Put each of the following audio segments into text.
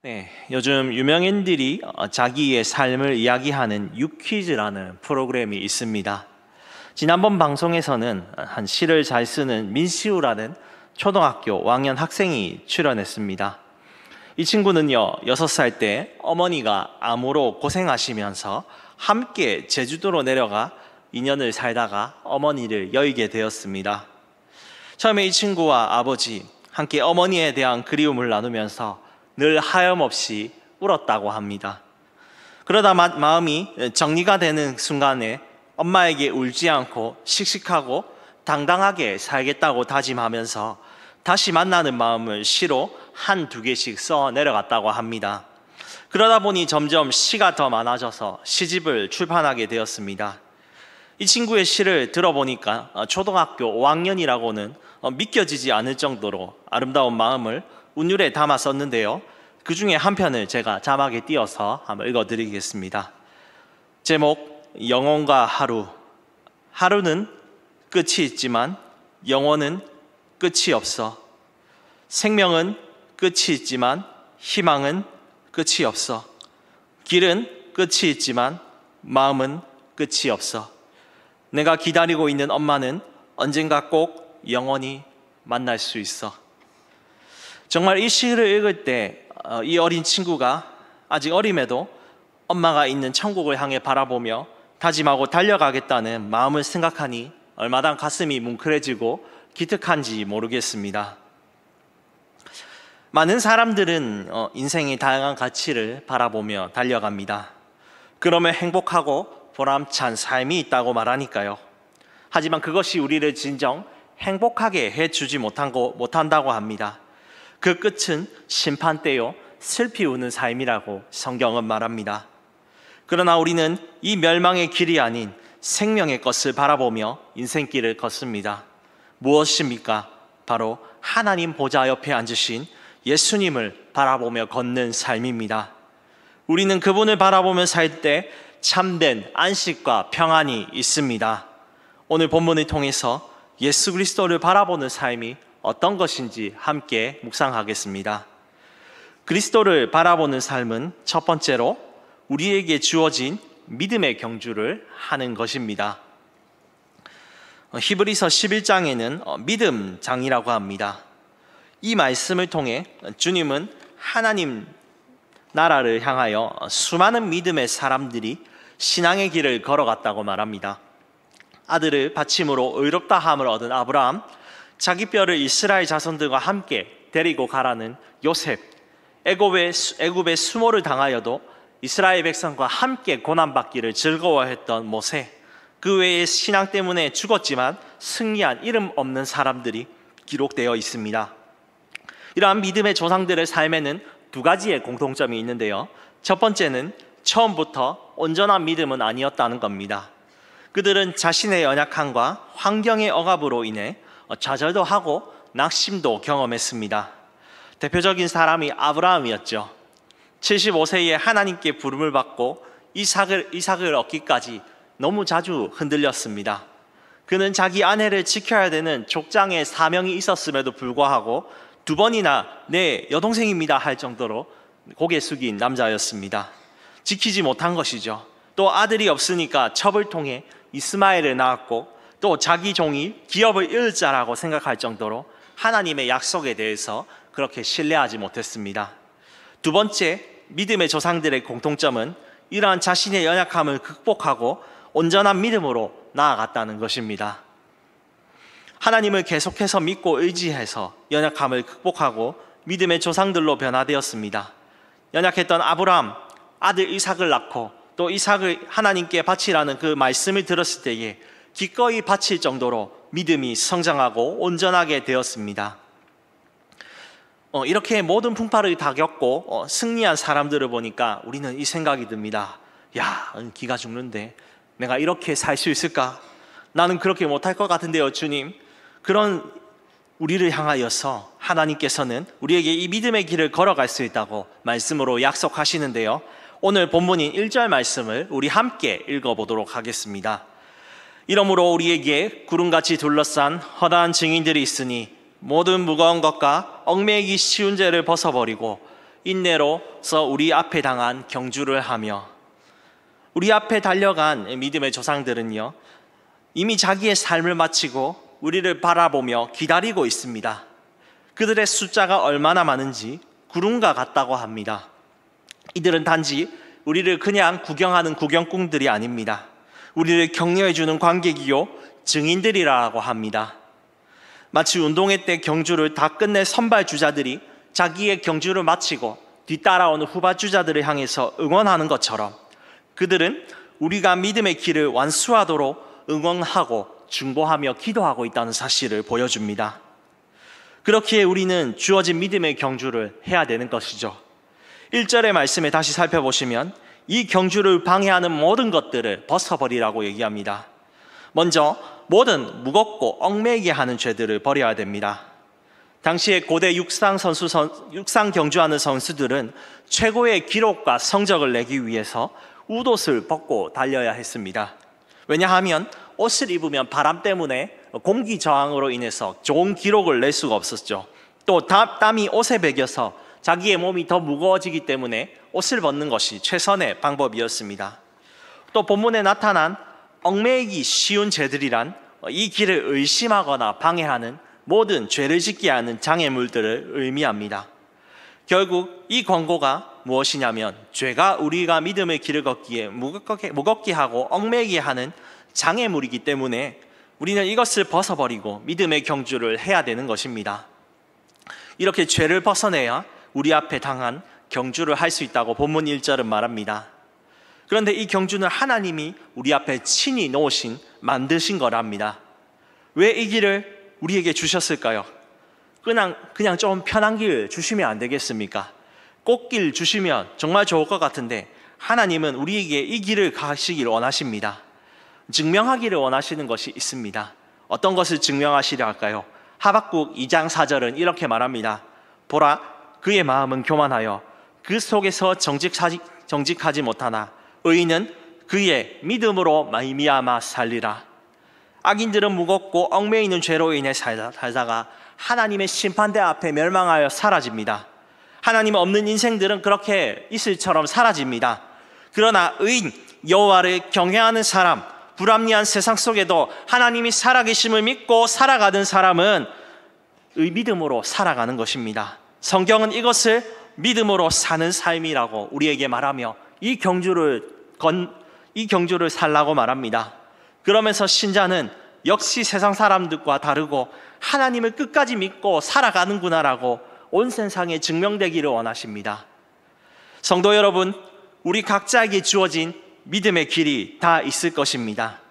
네, 요즘 유명인들이 자기의 삶을 이야기하는 유퀴즈라는 프로그램이 있습니다. 지난번 방송에서는 한 시를 잘 쓰는 민시우라는 초등학교 5학년 학생이 출연했습니다. 이 친구는요, 6살 때 어머니가 암으로 고생하시면서 함께 제주도로 내려가 2년을 살다가 어머니를 여의게 되었습니다. 처음에 이 친구와 아버지 함께 어머니에 대한 그리움을 나누면서 늘 하염없이 울었다고 합니다. 그러다 마음이 정리가 되는 순간에 엄마에게 울지 않고 씩씩하고 당당하게 살겠다고 다짐하면서 다시 만나는 마음을 시로 한두 개씩 써 내려갔다고 합니다. 그러다 보니 점점 시가 더 많아져서 시집을 출판하게 되었습니다. 이 친구의 시를 들어보니까 초등학교 5학년이라고는 믿겨지지 않을 정도로 아름다운 마음을 운율에 담아 썼는데요. 그 중에 한 편을 제가 자막에 띄어서 한번 읽어드리겠습니다. 제목, 영혼과 하루. 하루는 끝이 있지만 영혼은 끝이 없어. 생명은 끝이 있지만 희망은 끝이 없어. 길은 끝이 있지만 마음은 끝이 없어. 내가 기다리고 있는 엄마는 언젠가 꼭 영원히 만날 수 있어. 정말 이 시를 읽을 때 이 어린 친구가 아직 어림에도 엄마가 있는 천국을 향해 바라보며 다짐하고 달려가겠다는 마음을 생각하니 얼마나 가슴이 뭉클해지고 기특한지 모르겠습니다. 많은 사람들은 인생의 다양한 가치를 바라보며 달려갑니다. 그러면 행복하고 보람찬 삶이 있다고 말하니까요. 하지만 그것이 우리를 진정 행복하게 해주지 못한다고 합니다. 그 끝은 심판대요 슬피 우는 삶이라고 성경은 말합니다. 그러나 우리는 이 멸망의 길이 아닌 생명의 것을 바라보며 인생길을 걷습니다. 무엇입니까? 바로 하나님 보좌 옆에 앉으신 예수님을 바라보며 걷는 삶입니다. 우리는 그분을 바라보며 살 때 참된 안식과 평안이 있습니다. 오늘 본문을 통해서 예수 그리스도를 바라보는 삶이 어떤 것인지 함께 묵상하겠습니다. 그리스도를 바라보는 삶은 첫 번째로 우리에게 주어진 믿음의 경주를 하는 것입니다. 히브리서 11장에는 믿음장이라고 합니다. 이 말씀을 통해 주님은 하나님 나라를 향하여 수많은 믿음의 사람들이 신앙의 길을 걸어갔다고 말합니다. 아들을 바침으로 의롭다함을 얻은 아브라함, 자기 뼈를 이스라엘 자손들과 함께 데리고 가라는 요셉, 애굽의 수모를 당하여도 이스라엘 백성과 함께 고난받기를 즐거워했던 모세, 그 외에 신앙 때문에 죽었지만 승리한 이름 없는 사람들이 기록되어 있습니다. 이러한 믿음의 조상들의 삶에는 두 가지의 공통점이 있는데요. 첫 번째는 처음부터 온전한 믿음은 아니었다는 겁니다. 그들은 자신의 연약함과 환경의 억압으로 인해 좌절도 하고 낙심도 경험했습니다. 대표적인 사람이 아브라함이었죠. 75세에 하나님께 부름을 받고 이삭을 얻기까지 너무 자주 흔들렸습니다. 그는 자기 아내를 지켜야 되는 족장의 사명이 있었음에도 불구하고 2번이나 내 여동생입니다 할 정도로 고개 숙인 남자였습니다. 지키지 못한 것이죠. 또 아들이 없으니까 첩을 통해 이스마엘을 낳았고 또 자기 종이 기업을 잃을 자라고 생각할 정도로 하나님의 약속에 대해서 그렇게 신뢰하지 못했습니다. 두 번째, 믿음의 조상들의 공통점은 이러한 자신의 연약함을 극복하고 온전한 믿음으로 나아갔다는 것입니다. 하나님을 계속해서 믿고 의지해서 연약함을 극복하고 믿음의 조상들로 변화되었습니다. 연약했던 아브라함, 아들 이삭을 낳고 또 이삭을 하나님께 바치라는 그 말씀을 들었을 때에 기꺼이 바칠 정도로 믿음이 성장하고 온전하게 되었습니다. 이렇게 모든 풍파를 다 겪고 승리한 사람들을 보니까 우리는 이 생각이 듭니다. 야, 기가 죽는데 내가 이렇게 살 수 있을까? 나는 그렇게 못할 것 같은데요, 주님. 그런 우리를 향하여서 하나님께서는 우리에게 이 믿음의 길을 걸어갈 수 있다고 말씀으로 약속하시는데요. 오늘 본문인 1절 말씀을 우리 함께 읽어보도록 하겠습니다. 이러므로 우리에게 구름같이 둘러싼 허다한 증인들이 있으니 모든 무거운 것과 얽매이기 쉬운 죄를 벗어버리고 인내로서 우리 앞에 당한 경주를 하며 우리 앞에 달려간 믿음의 조상들은요, 이미 자기의 삶을 마치고 우리를 바라보며 기다리고 있습니다. 그들의 숫자가 얼마나 많은지 구름과 같다고 합니다. 이들은 단지 우리를 그냥 구경하는 구경꾼들이 아닙니다. 우리를 격려해주는 관객이요 증인들이라고 합니다. 마치 운동회 때 경주를 다 끝낸 선발주자들이 자기의 경주를 마치고 뒤따라오는 후발주자들을 향해서 응원하는 것처럼 그들은 우리가 믿음의 길을 완수하도록 응원하고 중보하며 기도하고 있다는 사실을 보여줍니다. 그렇기에 우리는 주어진 믿음의 경주를 해야 되는 것이죠. 1절의 말씀에 다시 살펴보시면 이 경주를 방해하는 모든 것들을 벗어버리라고 얘기합니다. 먼저 모든 무겁고 얽매이게 하는 죄들을 버려야 됩니다. 당시에 고대 육상 경주하는 선수들은 최고의 기록과 성적을 내기 위해서 웃옷을 벗고 달려야 했습니다. 왜냐하면 옷을 입으면 바람 때문에 공기 저항으로 인해서 좋은 기록을 낼 수가 없었죠. 또 땀이 옷에 배겨서 자기의 몸이 더 무거워지기 때문에 옷을 벗는 것이 최선의 방법이었습니다. 또 본문에 나타난 얽매이기 쉬운 죄들이란 이 길을 의심하거나 방해하는 모든 죄를 짓게 하는 장애물들을 의미합니다. 결국 이 권고가 무엇이냐면 죄가 우리가 믿음의 길을 걷기에 무겁게 하고 얽매이게 하는 장애물이기 때문에 우리는 이것을 벗어버리고 믿음의 경주를 해야 되는 것입니다. 이렇게 죄를 벗어내야 우리 앞에 당한 경주를 할 수 있다고 본문 1절은 말합니다. 그런데 이 경주는 하나님이 우리 앞에 친히 놓으신, 만드신 거랍니다. 왜 이 길을 우리에게 주셨을까요? 그냥 좀 편한 길 주시면 안 되겠습니까? 꽃길 주시면 정말 좋을 것 같은데 하나님은 우리에게 이 길을 가시길 원하십니다. 증명하기를 원하시는 것이 있습니다. 어떤 것을 증명하시려 할까요? 하박국 2장 4절은 이렇게 말합니다. 보라, 그의 마음은 교만하여 그 속에서 정직하지 못하나 의인은 그의 믿음으로 말미암아 살리라. 악인들은 무겁고 얽매이는 죄로 인해 살다가 하나님의 심판대 앞에 멸망하여 사라집니다. 하나님 없는 인생들은 그렇게 이슬처럼 사라집니다. 그러나 의인, 여호와를 경외하는 사람, 불합리한 세상 속에도 하나님이 살아계심을 믿고 살아가는 사람은 믿음으로 살아가는 것입니다. 성경은 이것을 믿음으로 사는 삶이라고 우리에게 말하며 이 경주를 살라고 말합니다. 그러면서 신자는 역시 세상 사람들과 다르고 하나님을 끝까지 믿고 살아가는구나라고 온 세상에 증명되기를 원하십니다. 성도 여러분, 우리 각자에게 주어진 믿음의 길이 다 있을 것입니다.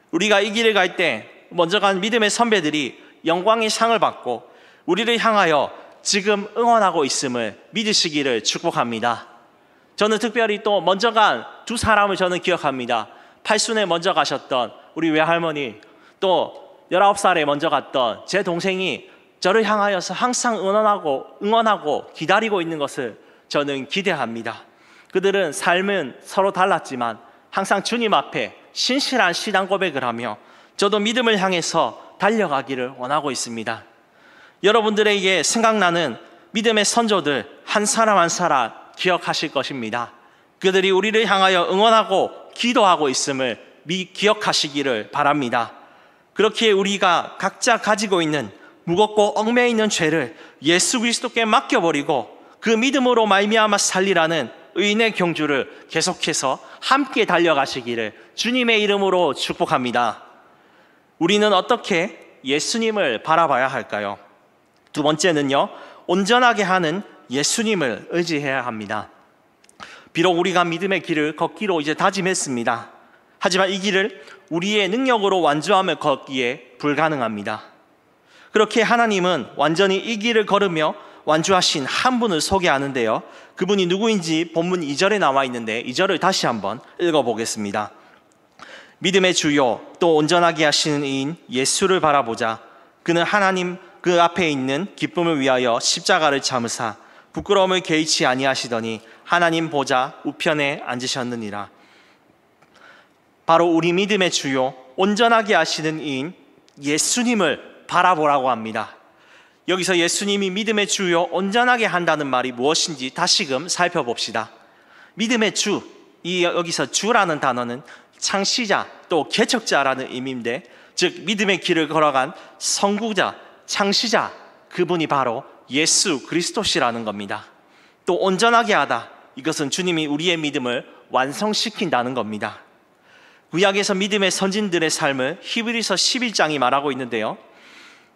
우리가 이 길을 갈 때 먼저 간 믿음의 선배들이 영광의 상을 받고 우리를 향하여 지금 응원하고 있음을 믿으시기를 축복합니다. 저는 특별히 또 먼저 간 두 사람을 저는 기억합니다. 팔순에 먼저 가셨던 우리 외할머니, 또 19살에 먼저 갔던 제 동생이 저를 향하여서 항상 응원하고 기다리고 있는 것을 저는 기대합니다. 그들은 삶은 서로 달랐지만 항상 주님 앞에 신실한 신앙 고백을 하며 저도 믿음을 향해서 달려가기를 원하고 있습니다. 여러분들에게 생각나는 믿음의 선조들 한 사람 한 사람 기억하실 것입니다. 그들이 우리를 향하여 응원하고 기도하고 있음을 기억하시기를 바랍니다. 그렇기에 우리가 각자 가지고 있는 무겁고 얽매이는 죄를 예수 그리스도께 맡겨버리고 그 믿음으로 말미암아 살리라는 의인의 경주를 계속해서 함께 달려가시기를 주님의 이름으로 축복합니다. 우리는 어떻게 예수님을 바라봐야 할까요? 두 번째는요, 온전하게 하는 예수님을 의지해야 합니다. 비록 우리가 믿음의 길을 걷기로 이제 다짐했습니다. 하지만 이 길을 우리의 능력으로 완주하며 걷기에 불가능합니다. 그렇게 하나님은 완전히 이 길을 걸으며 완주하신 한 분을 소개하는데요, 그분이 누구인지 본문 2절에 나와 있는데 2절을 다시 한번 읽어보겠습니다. 믿음의 주요 또 온전하게 하시는 이인 예수를 바라보자. 그는 하나님 그 앞에 있는 기쁨을 위하여 십자가를 참으사 부끄러움을 개의치 아니하시더니 하나님 보좌 우편에 앉으셨느니라. 바로 우리 믿음의 주요 온전하게 하시는 이인 예수님을 바라보라고 합니다. 여기서 예수님이 믿음의 주요 온전하게 한다는 말이 무엇인지 다시금 살펴봅시다. 믿음의 주, 여기서 주라는 단어는 창시자 또 개척자라는 의미인데, 즉 믿음의 길을 걸어간 선구자, 창시자, 그분이 바로 예수 그리스도시라는 겁니다. 또 온전하게 하다, 이것은 주님이 우리의 믿음을 완성시킨다는 겁니다. 구약에서 믿음의 선진들의 삶을 히브리서 11장이 말하고 있는데요,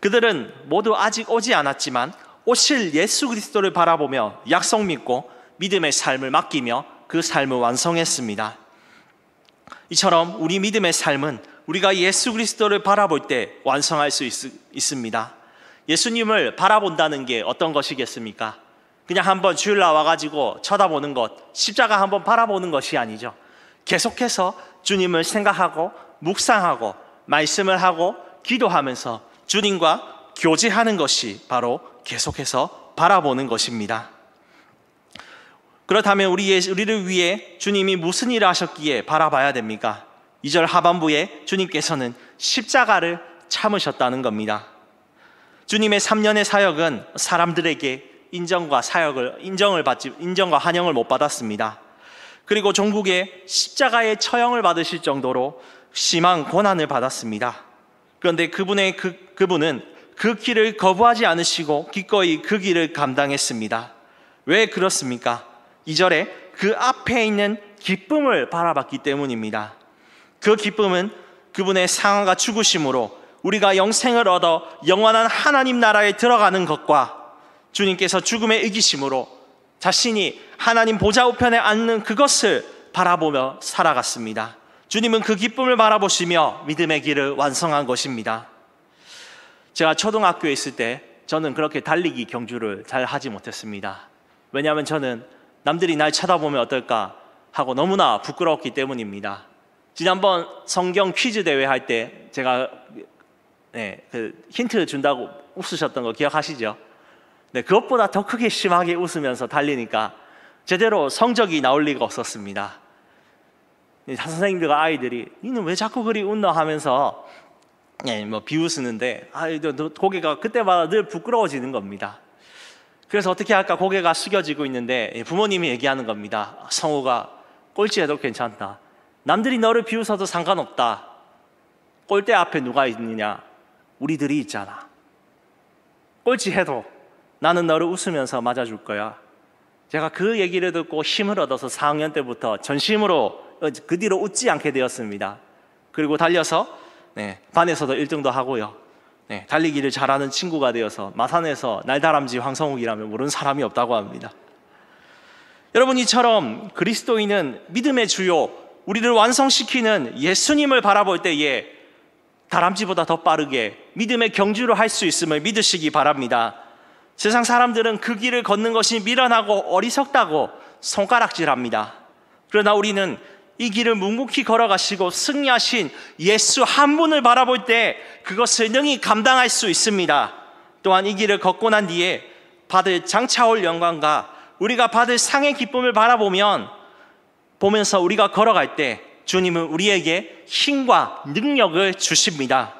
그들은 모두 아직 오지 않았지만 오실 예수 그리스도를 바라보며 약속 믿고 믿음의 삶을 맡기며 그 삶을 완성했습니다. 이처럼 우리 믿음의 삶은 우리가 예수 그리스도를 바라볼 때 완성할 수 있습니다. 예수님을 바라본다는 게 어떤 것이겠습니까? 그냥 한번 주일날 와가지고 쳐다보는 것, 십자가 한번 바라보는 것이 아니죠. 계속해서 주님을 생각하고 묵상하고 말씀을 하고 기도하면서 주님과 교제하는 것이 바로 계속해서 바라보는 것입니다. 그렇다면 우리를 위해 주님이 무슨 일을 하셨기에 바라봐야 됩니까? 2절 하반부에 주님께서는 십자가를 참으셨다는 겁니다. 주님의 3년의 사역은 사람들에게 인정과 환영을 못 받았습니다. 그리고 종국에 십자가의 처형을 받으실 정도로 심한 고난을 받았습니다. 그런데 그분은 그 길을 거부하지 않으시고 기꺼이 그 길을 감당했습니다. 왜 그렇습니까? 2절에 그 앞에 있는 기쁨을 바라봤기 때문입니다. 그 기쁨은 그분의 상함과 죽으심으로 우리가 영생을 얻어 영원한 하나님 나라에 들어가는 것과 주님께서 죽음에 이기심으로 자신이 하나님 보좌 우편에 앉는 그것을 바라보며 살아갔습니다. 주님은 그 기쁨을 바라보시며 믿음의 길을 완성한 것입니다. 제가 초등학교에 있을 때 저는 그렇게 달리기 경주를 잘 하지 못했습니다. 왜냐하면 저는 남들이 날 쳐다보면 어떨까 하고 너무나 부끄러웠기 때문입니다. 지난번 성경 퀴즈 대회 할 때 제가 힌트 준다고 웃으셨던 거 기억하시죠? 네, 그것보다 더 크게 심하게 웃으면서 달리니까 제대로 성적이 나올 리가 없었습니다. 선생님들과 아이들이 니는 왜 자꾸 그리 웃노 하면서 비웃으는데 고개가 그때마다 늘 부끄러워지는 겁니다. 그래서 어떻게 할까 고개가 숙여지고 있는데 부모님이 얘기하는 겁니다. 성우가 꼴찌해도 괜찮다. 남들이 너를 비웃어도 상관없다. 꼴대 앞에 누가 있느냐? 우리들이 있잖아. 꼴찌해도 나는 너를 웃으면서 맞아줄 거야. 제가 그 얘기를 듣고 힘을 얻어서 4학년 때부터 전심으로 그 뒤로 웃지 않게 되었습니다. 그리고 달려서 반에서도 1등도 하고요. 달리기를 잘하는 친구가 되어서 마산에서 날다람쥐 황성욱이라면 모르는 사람이 없다고 합니다. 여러분, 이처럼 그리스도인은 믿음의 주요, 우리를 완성시키는 예수님을 바라볼 때에 다람쥐보다 더 빠르게 믿음의 경주를 할 수 있음을 믿으시기 바랍니다. 세상 사람들은 그 길을 걷는 것이 미련하고 어리석다고 손가락질합니다. 그러나 우리는 이 길을 묵묵히 걸어가시고 승리하신 예수 한 분을 바라볼 때 그것을 능히 감당할 수 있습니다. 또한 이 길을 걷고 난 뒤에 받을 장차올 영광과 우리가 받을 상의 기쁨을 보면서 우리가 걸어갈 때 주님은 우리에게 힘과 능력을 주십니다.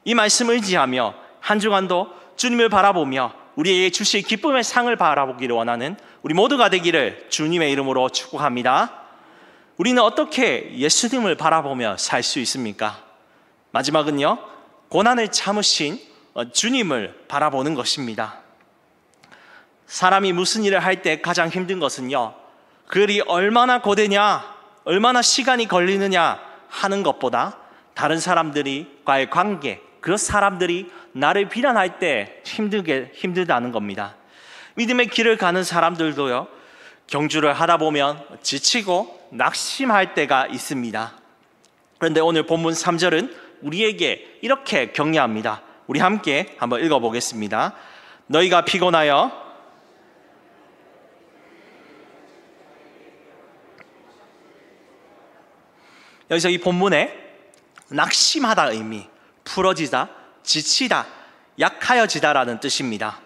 이 말씀을 의지하며 한 주간도 주님을 바라보며 우리에게 주실 기쁨의 상을 바라보기를 원하는 우리 모두가 되기를 주님의 이름으로 축복합니다. 우리는 어떻게 예수님을 바라보며 살 수 있습니까? 마지막은요, 고난을 참으신 주님을 바라보는 것입니다. 사람이 무슨 일을 할 때 가장 힘든 것은요, 그 일이 얼마나 고되냐, 얼마나 시간이 걸리느냐 하는 것보다 다른 사람들과의 관계, 그 사람들이 나를 비난할 때 힘들다는 겁니다. 믿음의 길을 가는 사람들도요, 경주를 하다 보면 지치고 낙심할 때가 있습니다. 그런데 오늘 본문 3절은 우리에게 이렇게 격려합니다. 우리 함께 한번 읽어보겠습니다. 너희가 피곤하여 여기서 이 본문에 낙심하다 의미, 풀어지다, 지치다, 약하여지다라는 뜻입니다.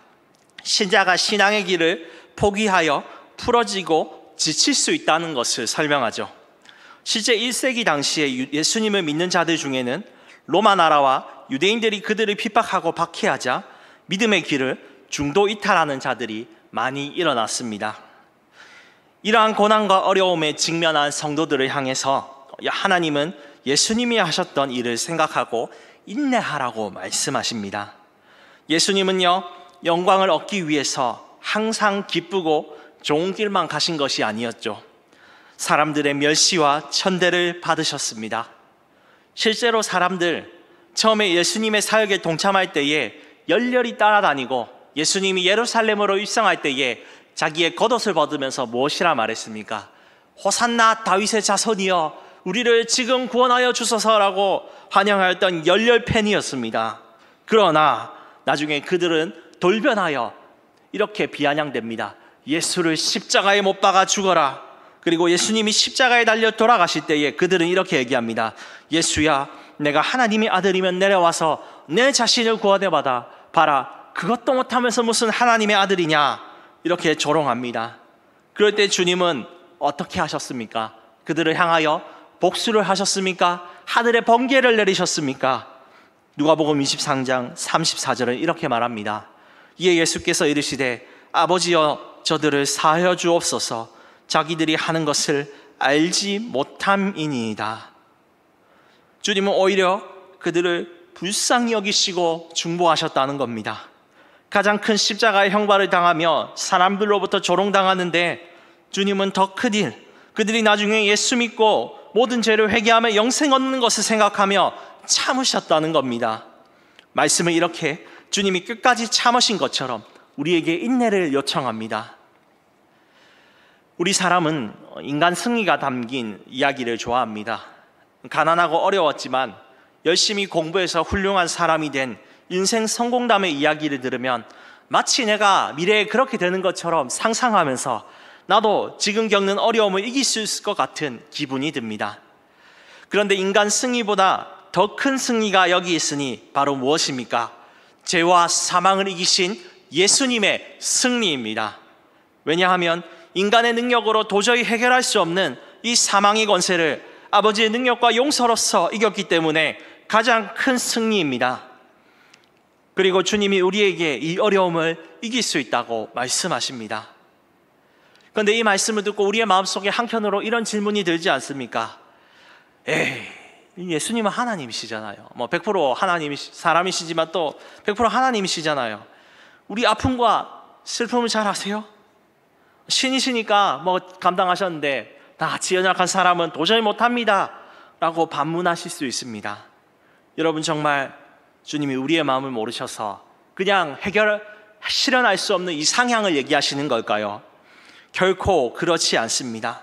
신자가 신앙의 길을 포기하여 풀어지고 지칠 수 있다는 것을 설명하죠. 실제 1세기 당시에 예수님을 믿는 자들 중에는 로마 나라와 유대인들이 그들을 핍박하고 박해하자 믿음의 길을 중도 이탈하는 자들이 많이 일어났습니다. 이러한 고난과 어려움에 직면한 성도들을 향해서 하나님은 예수님이 하셨던 일을 생각하고 인내하라고 말씀하십니다. 예수님은요, 영광을 얻기 위해서 항상 기쁘고 좋은 길만 가신 것이 아니었죠. 사람들의 멸시와 천대를 받으셨습니다. 실제로 사람들, 처음에 예수님의 사역에 동참할 때에 열렬히 따라다니고 예수님이 예루살렘으로 입성할 때에 자기의 겉옷을 벗으면서 무엇이라 말했습니까? 호산나 다윗의 자손이여 우리를 지금 구원하여 주소서라고 환영하였던 열렬 팬이었습니다. 그러나 나중에 그들은 돌변하여 이렇게 비아냥됩니다. 예수를 십자가에 못 박아 죽어라. 그리고 예수님이 십자가에 달려 돌아가실 때에 그들은 이렇게 얘기합니다. 예수야, 내가 하나님의 아들이면 내려와서 내 자신을 구원해 봐라. 그것도 못하면서 무슨 하나님의 아들이냐, 이렇게 조롱합니다. 그럴 때 주님은 어떻게 하셨습니까? 그들을 향하여 복수를 하셨습니까? 하늘의 번개를 내리셨습니까? 누가복음 23장 34절은 이렇게 말합니다. 이에 예수께서 이르시되 아버지여 저들을 사하여 주옵소서 자기들이 하는 것을 알지 못함이니이다. 주님은 오히려 그들을 불쌍히 여기시고 중보하셨다는 겁니다. 가장 큰 십자가의 형벌을 당하며 사람들로부터 조롱당하는데 주님은 더 큰 일, 그들이 나중에 예수 믿고 모든 죄를 회개하며 영생 얻는 것을 생각하며 참으셨다는 겁니다. 말씀을 이렇게 주님이 끝까지 참으신 것처럼 우리에게 인내를 요청합니다. 우리 사람은 인간 승리가 담긴 이야기를 좋아합니다. 가난하고 어려웠지만 열심히 공부해서 훌륭한 사람이 된 인생 성공담의 이야기를 들으면 마치 내가 미래에 그렇게 되는 것처럼 상상하면서 나도 지금 겪는 어려움을 이길 수 있을 것 같은 기분이 듭니다. 그런데 인간 승리보다 더 큰 승리가 여기 있으니 바로 무엇입니까? 죄와 사망을 이기신 예수님의 승리입니다. 왜냐하면 인간의 능력으로 도저히 해결할 수 없는 이 사망의 권세를 아버지의 능력과 용서로서 이겼기 때문에 가장 큰 승리입니다. 그리고 주님이 우리에게 이 어려움을 이길 수 있다고 말씀하십니다. 그런데 이 말씀을 듣고 우리의 마음속에 한켠으로 이런 질문이 들지 않습니까? 예수님은 하나님이시잖아요. 100% 하나님이 사람이시지만 또 100% 하나님이시잖아요. 우리 아픔과 슬픔을 잘 아세요? 신이시니까 감당하셨는데 나같이 연약한 사람은 도저히 못합니다 라고 반문하실 수 있습니다. 여러분, 정말 주님이 우리의 마음을 모르셔서 그냥 실현할 수 없는 이상향을 얘기하시는 걸까요? 결코 그렇지 않습니다.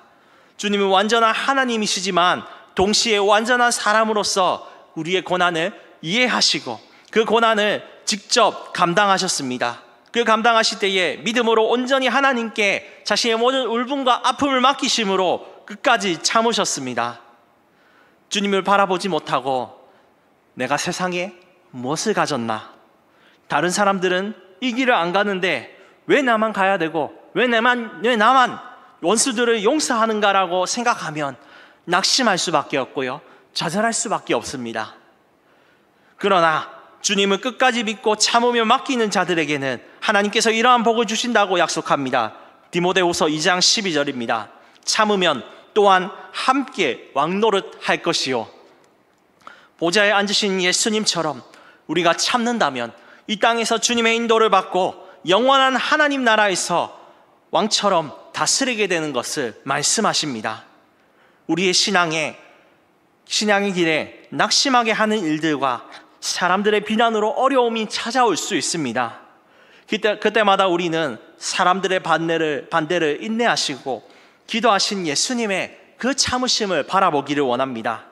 주님은 완전한 하나님이시지만 동시에 완전한 사람으로서 우리의 고난을 이해하시고 그 고난을 직접 감당하셨습니다. 그 감당하실 때에 믿음으로 온전히 하나님께 자신의 모든 울분과 아픔을 맡기심으로 끝까지 참으셨습니다. 주님을 바라보지 못하고 내가 세상에 무엇을 가졌나? 다른 사람들은 이 길을 안 가는데 왜 나만 가야 되고 왜 나만 원수들을 용서하는가라고 생각하면 낙심할 수밖에 없고요, 좌절할 수밖에 없습니다. 그러나 주님을 끝까지 믿고 참으며 맡기는 자들에게는 하나님께서 이러한 복을 주신다고 약속합니다. 디모데후서 2장 12절입니다. 참으면 또한 함께 왕노릇 할 것이요, 보좌에 앉으신 예수님처럼 우리가 참는다면 이 땅에서 주님의 인도를 받고 영원한 하나님 나라에서 왕처럼 다스리게 되는 것을 말씀하십니다. 우리의 신앙의 길에 낙심하게 하는 일들과 사람들의 비난으로 어려움이 찾아올 수 있습니다. 그때마다 우리는 사람들의 반대를 인내하시고 기도하신 예수님의 그 참으심을 바라보기를 원합니다.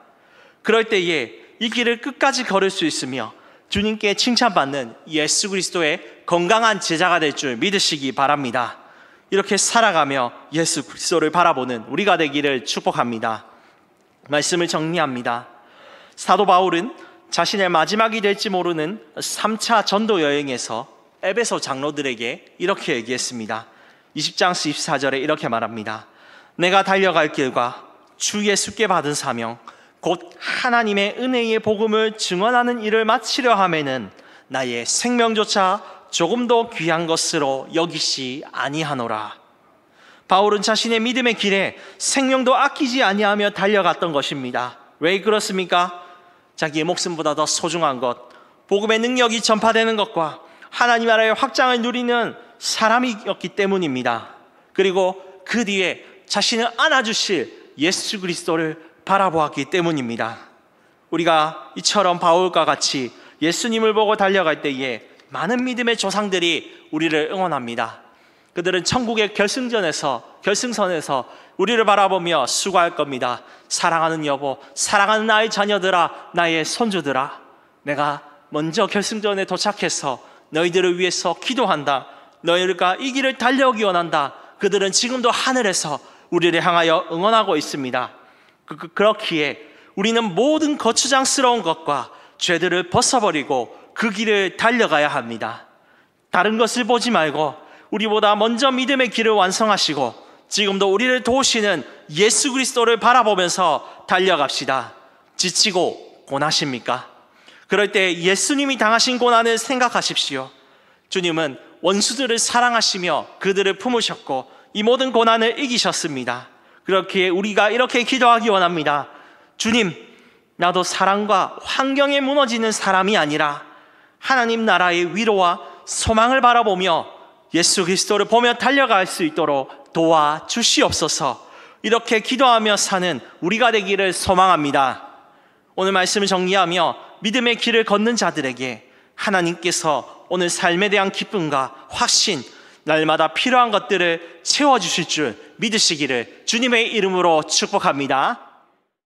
그럴 때에 이 길을 끝까지 걸을 수 있으며 주님께 칭찬받는 예수 그리스도의 건강한 제자가 될 줄 믿으시기 바랍니다. 이렇게 살아가며 예수 그리스도를 바라보는 우리가 되기를 축복합니다. 말씀을 정리합니다. 사도 바울은 자신의 마지막이 될지 모르는 3차 전도 여행에서 에베소 장로들에게 이렇게 얘기했습니다. 20장 14절에 이렇게 말합니다. 내가 달려갈 길과 주 예수께 받은 사명 곧 하나님의 은혜의 복음을 증언하는 일을 마치려 하면은 나의 생명조차 조금도 귀한 것으로 여기시 아니하노라. 바울은 자신의 믿음의 길에 생명도 아끼지 아니하며 달려갔던 것입니다. 왜 그렇습니까? 자기의 목숨보다 더 소중한 것, 복음의 능력이 전파되는 것과 하나님 나라의 확장을 누리는 사람이었기 때문입니다. 그리고 그 뒤에 자신을 안아주실 예수 그리스도를 바라보았기 때문입니다. 우리가 이처럼 바울과 같이 예수님을 보고 달려갈 때에 많은 믿음의 조상들이 우리를 응원합니다. 그들은 천국의 결승선에서 우리를 바라보며 수고할 겁니다. 사랑하는 여보, 사랑하는 나의 자녀들아, 나의 손주들아, 내가 먼저 결승전에 도착해서 너희들을 위해서 기도한다. 너희가 이 길을 달려오기 원한다. 그들은 지금도 하늘에서 우리를 향하여 응원하고 있습니다. 그렇기에 우리는 모든 거추장스러운 것과 죄들을 벗어버리고 그 길을 달려가야 합니다. 다른 것을 보지 말고 우리보다 먼저 믿음의 길을 완성하시고 지금도 우리를 도우시는 예수 그리스도를 바라보면서 달려갑시다. 지치고 고나십니까? 그럴 때 예수님이 당하신 고난을 생각하십시오. 주님은 원수들을 사랑하시며 그들을 품으셨고 이 모든 고난을 이기셨습니다. 그렇기에 우리가 이렇게 기도하기 원합니다. 주님, 나도 사랑과 환경에 무너지는 사람이 아니라 하나님 나라의 위로와 소망을 바라보며 예수 그리스도를 보며 달려갈 수 있도록 도와주시옵소서. 이렇게 기도하며 사는 우리가 되기를 소망합니다. 오늘 말씀을 정리하며 믿음의 길을 걷는 자들에게 하나님께서 오늘 삶에 대한 기쁨과 확신, 날마다 필요한 것들을 채워주실 줄 믿으시기를 주님의 이름으로 축복합니다.